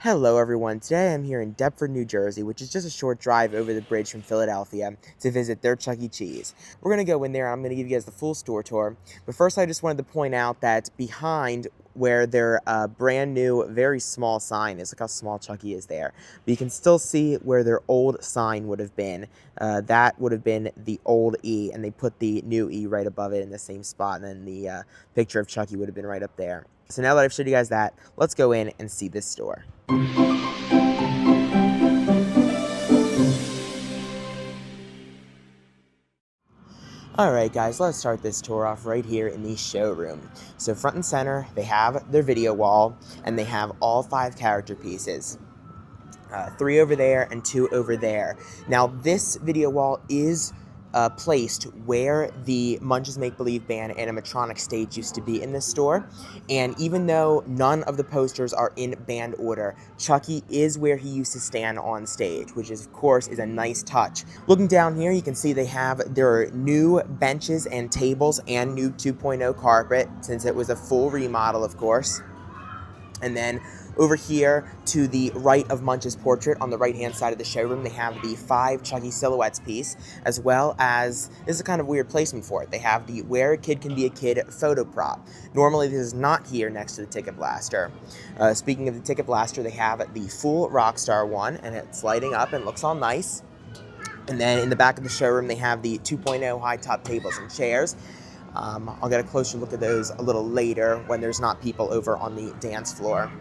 Hello everyone, today I'm here in Deptford, New Jersey, which is just a short drive over the bridge from Philadelphia to visit their Chuck E. Cheese. We're going to go in there, I'm going to give you guys the full store tour, but first I just wanted to point out that behind where their brand new, very small sign is, look how small Chuck E. is there, but you can still see where their old sign would have been. That would have been the old E, and they put the new E right above it in the same spot, and then the picture of Chuck E. would have been right up there. So now that I've showed you guys that, let's go in and see this store. Alright guys, let's start this tour off right here in the showroom. So front and center, they have their video wall, and they have all 5 character pieces. 3 over there and 2 over there. Now this video wall is placed where the Munch's Make Believe Band animatronic stage used to be in this store, and even though none of the posters are in band order, Chucky is where he used to stand on stage, which is, of course, is a nice touch. Looking down here, you can see they have their new benches and tables and new 2.0 carpet, since it was a full remodel, of course. And then over here to the right of Munch's portrait on the right-hand side of the showroom, they have the 5 Chucky silhouettes piece, as well as, this is a kind of weird placement for it, they have the Where a Kid Can Be a Kid photo prop. Normally this is not here next to the Ticket Blaster. Speaking of the Ticket Blaster, they have the full Rockstar one, and it's lighting up and looks all nice. And then in the back of the showroom, they have the 2.0 high-top tables and chairs. I'll get a closer look at those a little later when there's not people over on the dance floor.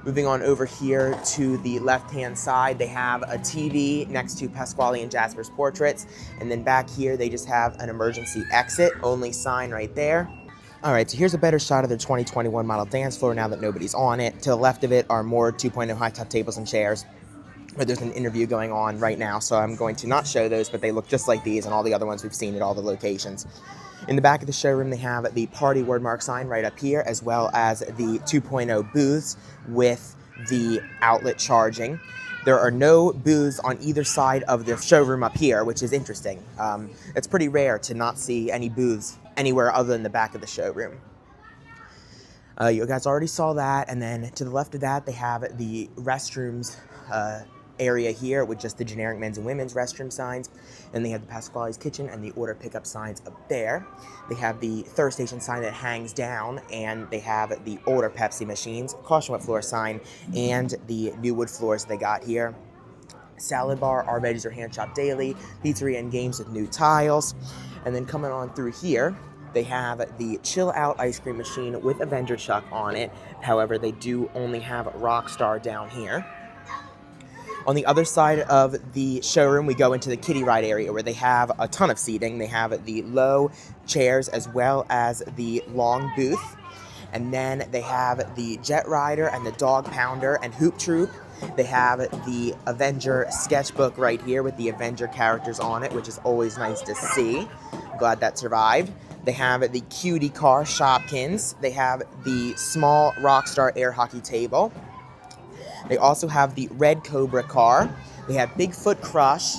Moving on over here to the left-hand side, they have a TV next to Pasquale and Jasper's portraits. And then back here, they just have an emergency exit only sign right there. Alright, so here's a better shot of their 2021 model dance floor now that nobody's on it. To the left of it are more 2.0 high-top tables and chairs. But there's an interview going on right now, so I'm going to not show those, but they look just like these and all the other ones we've seen at all the locations. In the back of the showroom, they have the party wordmark sign right up here, as well as the 2.0 booths with the outlet charging. There are no booths on either side of the showroom up here, which is interesting. It's pretty rare to not see any booths anywhere other than the back of the showroom. You guys already saw that, and then to the left of that, they have the restrooms area here with just the generic men's and women's restroom signs, and they have the Pasquale's kitchen and the order pickup signs up there. They have the thirst station sign that hangs down, and they have the older Pepsi machines, caution wet floor sign, and the new wood floors they got here. Salad bar, our veggies are hand chopped daily, pizzeria and games with new tiles. And then coming on through here, they have the chill out ice cream machine with Avenger Chuck on it. However, they do only have Rockstar down here. On the other side of the showroom, we go into the kiddie ride area where they have a ton of seating. They have the low chairs as well as the long booth. And then they have the Jet Rider and the Dog Pounder and Hoop Troop. They have the Avenger sketchbook right here with the Avenger characters on it, which is always nice to see. Glad that survived. They have the Cutie Car Shopkins. They have the small Rockstar air hockey table. They also have the Red Cobra car. They have Bigfoot Crush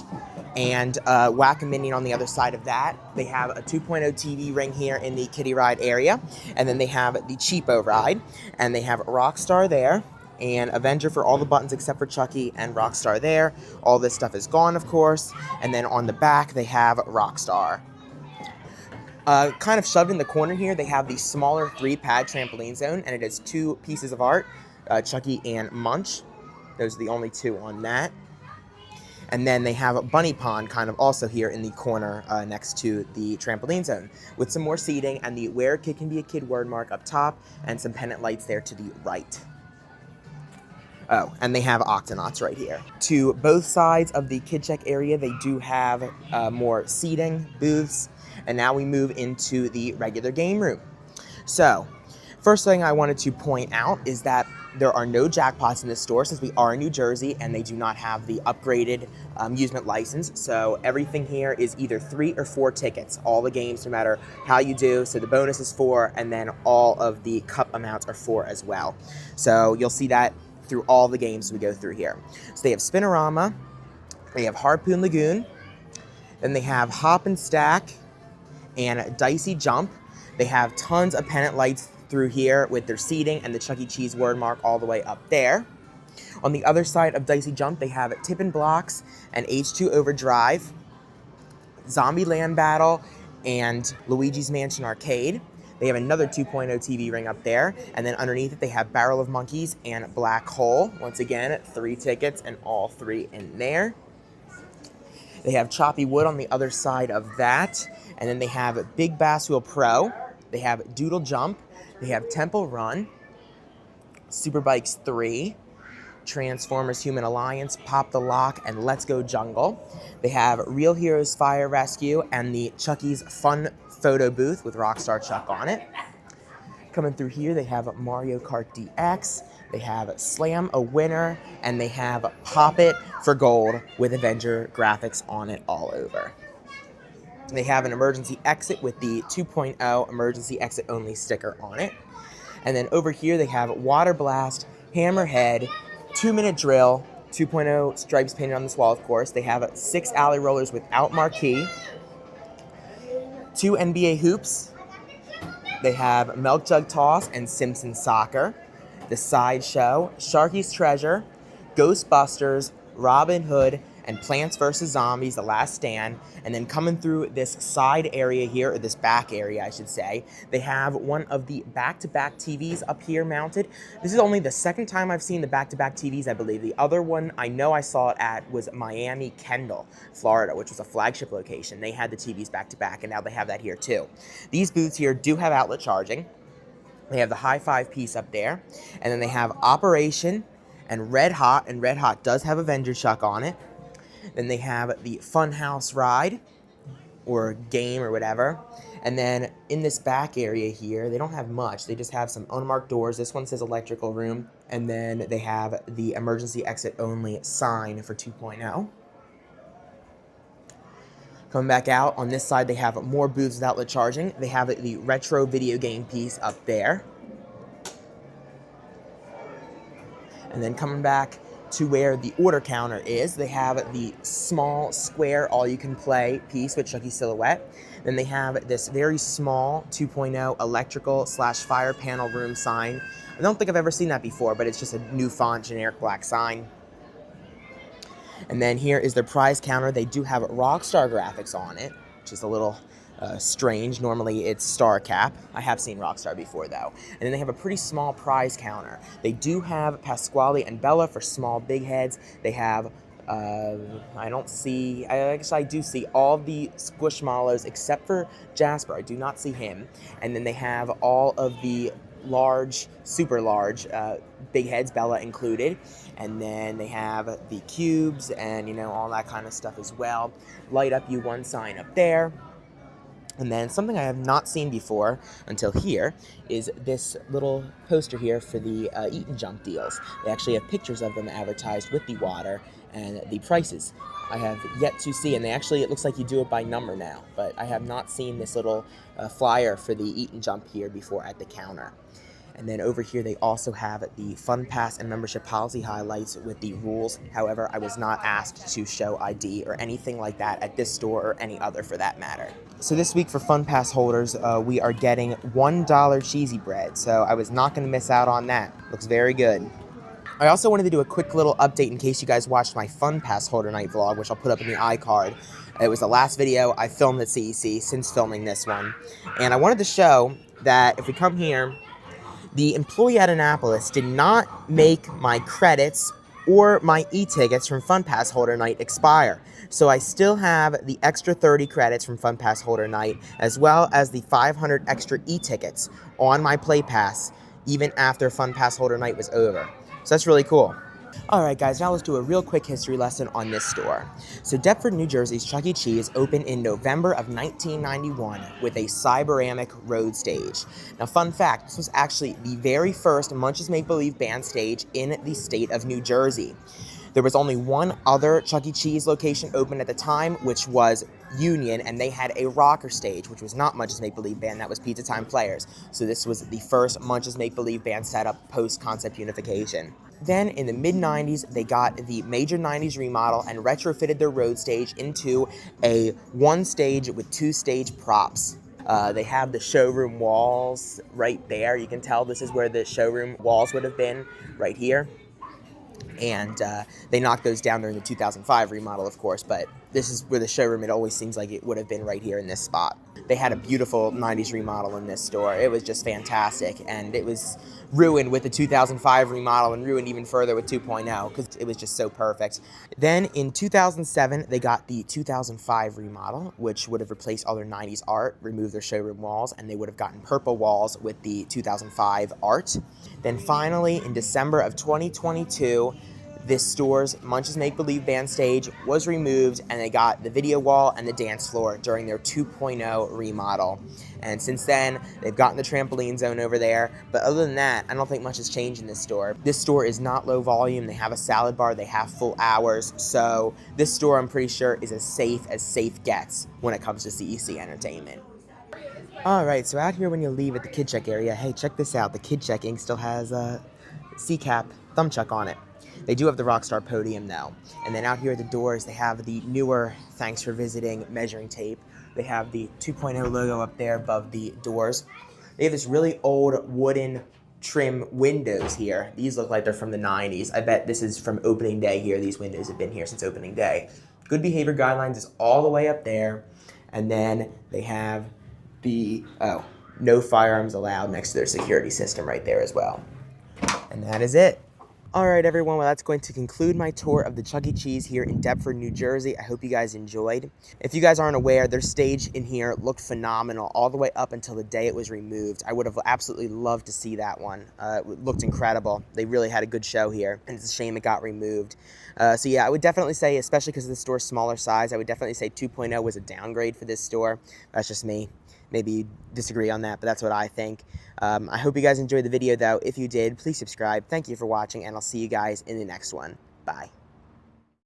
and Whack-A-Minion on the other side of that. They have a 2.0 TV ring here in the kiddie ride area. And then they have the Cheapo ride. And they have Rockstar there and Avenger for all the buttons except for Chucky and Rockstar there. All this stuff is gone, of course. And then on the back, they have Rockstar. Kind of shoved in the corner here, they have the smaller 3-pad trampoline zone, and it has 2 pieces of art. Chucky and Munch. Those are the only 2 on that. And then they have a bunny pond kind of also here in the corner next to the trampoline zone with some more seating and the Where a Kid Can Be a Kid word mark up top and some pennant lights there to the right. Oh, and they have Octonauts right here. To both sides of the kid check area, they do have more seating, booths, and now we move into the regular game room. So, first thing I wanted to point out is that there are no jackpots in this store since we are in New Jersey and they do not have the upgraded amusement license. So everything here is either 3 or 4 tickets. All the games, no matter how you do. So the bonus is 4 and then all of the cup amounts are 4 as well. So you'll see that through all the games we go through here. So they have Spinorama, they have Harpoon Lagoon, then they have Hop and Stack and Dicey Jump. They have tons of pennant lights through here with their seating and the Chuck E. Cheese word mark all the way up there. On the other side of Dicey Jump, they have Tippin' Blocks and H2 Overdrive, Zombieland Battle, and Luigi's Mansion Arcade. They have another 2.0 TV ring up there, and then underneath it they have Barrel of Monkeys and Black Hole. Once again, 3 tickets and all 3 in there. They have Choppy Wood on the other side of that, and then they have Big Bass Wheel Pro. They have Doodle Jump. They have Temple Run, Super Bikes 3, Transformers Human Alliance, Pop the Lock, and Let's Go Jungle. They have Real Heroes Fire Rescue and the Chucky's Fun Photo Booth with Rockstar Chuck on it. Coming through here, they have Mario Kart DX, they have Slam a Winner, and they have Pop It for Gold with Avenger graphics on it all over. They have an emergency exit with the 2.0 emergency exit only sticker on it. And then over here, they have Water Blast, Hammerhead, 2-minute drill, 2.0 stripes painted on this wall, of course. They have 6 alley rollers without marquee, 2 NBA hoops. They have Milk Jug Toss and Simpson Soccer, The Sideshow, Sharky's Treasure, Ghostbusters, Robin Hood, and Plants vs. Zombies, The Last Stand. And then coming through this side area here, or this back area, I should say, they have one of the back-to-back TVs up here mounted. This is only the second time I've seen the back-to-back TVs, I believe. The other one I know I saw it at was Miami Kendall, Florida, which was a flagship location. They had the TVs back-to-back, and now they have that here too. These booths here do have outlet charging. They have the High Five piece up there, and then they have Operation and Red Hot does have Avenger Chuck on it. Then they have the Funhouse Ride, or game, or whatever. And then in this back area here, they don't have much. They just have some unmarked doors. This one says Electrical Room. And then they have the Emergency Exit Only sign for 2.0. Coming back out, on this side, they have more booths with outlet charging. They have the retro video game piece up there. And then coming back to where the order counter is, they have the small square all-you-can-play piece with Chucky silhouette. Then they have this very small 2.0 electrical/fire panel room sign. I don't think I've ever seen that before, but it's just a new font, generic black sign. And then here is their prize counter. They do have Rockstar graphics on it, which is a little strange. Normally it's Star Cap. I have seen Rockstar before though. And then they have a pretty small prize counter. They do have Pasquale and Bella for small big heads. They have, I guess I do see all the Squishmallows except for Jasper. I do not see him. And then they have all of the large, super large big heads, Bella included. And then they have the cubes and, you know, all that kind of stuff as well. Light Up You One sign up there. And then something I have not seen before until here is this little poster here for the Eat and Jump deals. They actually have pictures of them advertised with the water and the prices. I have yet to see, and it looks like you do it by number now, but I have not seen this little flyer for the Eat and Jump here before at the counter. And then over here, they also have the Fun Pass and membership policy highlights with the rules. However, I was not asked to show ID or anything like that at this store or any other for that matter. So this week for Fun Pass holders, we are getting $1 cheesy bread. So I was not going to miss out on that. Looks very good. I also wanted to do a quick little update in case you guys watched my Fun Pass holder night vlog, which I'll put up in the iCard. It was the last video I filmed at CEC since filming this one. And I wanted to show that if we come here, the employee at Annapolis did not make my credits or my e-tickets from Fun Pass holder night expire. So I still have the extra 30 credits from Fun Pass holder night, as well as the 500 extra e-tickets on my Play Pass, even after Fun Pass holder night was over. So that's really cool. Alright guys, now let's do a real quick history lesson on this store. So Deptford, New Jersey's Chuck E. Cheese opened in November of 1991 with a cyberamic road stage. Now fun fact, this was actually the very first Munch's Make Believe band stage in the state of New Jersey. There was only one other Chuck E. Cheese location open at the time, which was Union, and they had a rocker stage, which was not Munch's Make Believe band, that was Pizza Time Players. So this was the first Munch's Make Believe band setup post-concept unification. Then, in the mid-90s, they got the major 90s remodel and retrofitted their road stage into a one stage with 2 stage props. They have the showroom walls right there. You can tell this is where the showroom walls would have been, right here. And they knocked those down during the 2005 remodel, of course, but this is where the showroom, it always seems like it would have been right here in this spot. They had a beautiful 90s remodel in this store. It was just fantastic, and it was ruined with the 2005 remodel and ruined even further with 2.0 because it was just so perfect. Then in 2007, they got the 2005 remodel, which would have replaced all their 90s art, removed their showroom walls, and they would have gotten purple walls with the 2005 art. Then finally, in December of 2022, this store's Munch's Make Believe Band stage was removed, and they got the video wall and the dance floor during their 2.0 remodel. And since then, they've gotten the trampoline zone over there. But other than that, I don't think much has changed in this store. This store is not low volume. They have a salad bar. They have full hours. So this store, I'm pretty sure, is as safe gets when it comes to CEC entertainment. Alright, so out here when you leave at the Kid Check area, hey, check this out. The Kid Check ink still has a C-cap thumb chuck on it. They do have the Rockstar podium though. And then out here at the doors, they have the newer Thanks for Visiting measuring tape. They have the 2.0 logo up there above the doors. They have this really old wooden trim windows here. These look like they're from the 90s. I bet this is from opening day here. These windows have been here since opening day. Good behavior guidelines is all the way up there. And then they have the, no firearms allowed next to their security system right there as well. And that is it. Alright everyone, well that's going to conclude my tour of the Chuck E. Cheese here in Deptford, New Jersey. I hope you guys enjoyed. If you guys aren't aware, their stage in here looked phenomenal all the way up until the day it was removed. I would have absolutely loved to see that one. It looked incredible. They really had a good show here, and it's a shame it got removed. So yeah, I would definitely say, especially because of the store's smaller size, I would definitely say 2.0 was a downgrade for this store. That's just me. Maybe you disagree on that, but that's what I think. I hope you guys enjoyed the video, though. If you did, please subscribe. Thank you for watching, and I'll see you guys in the next one. Bye.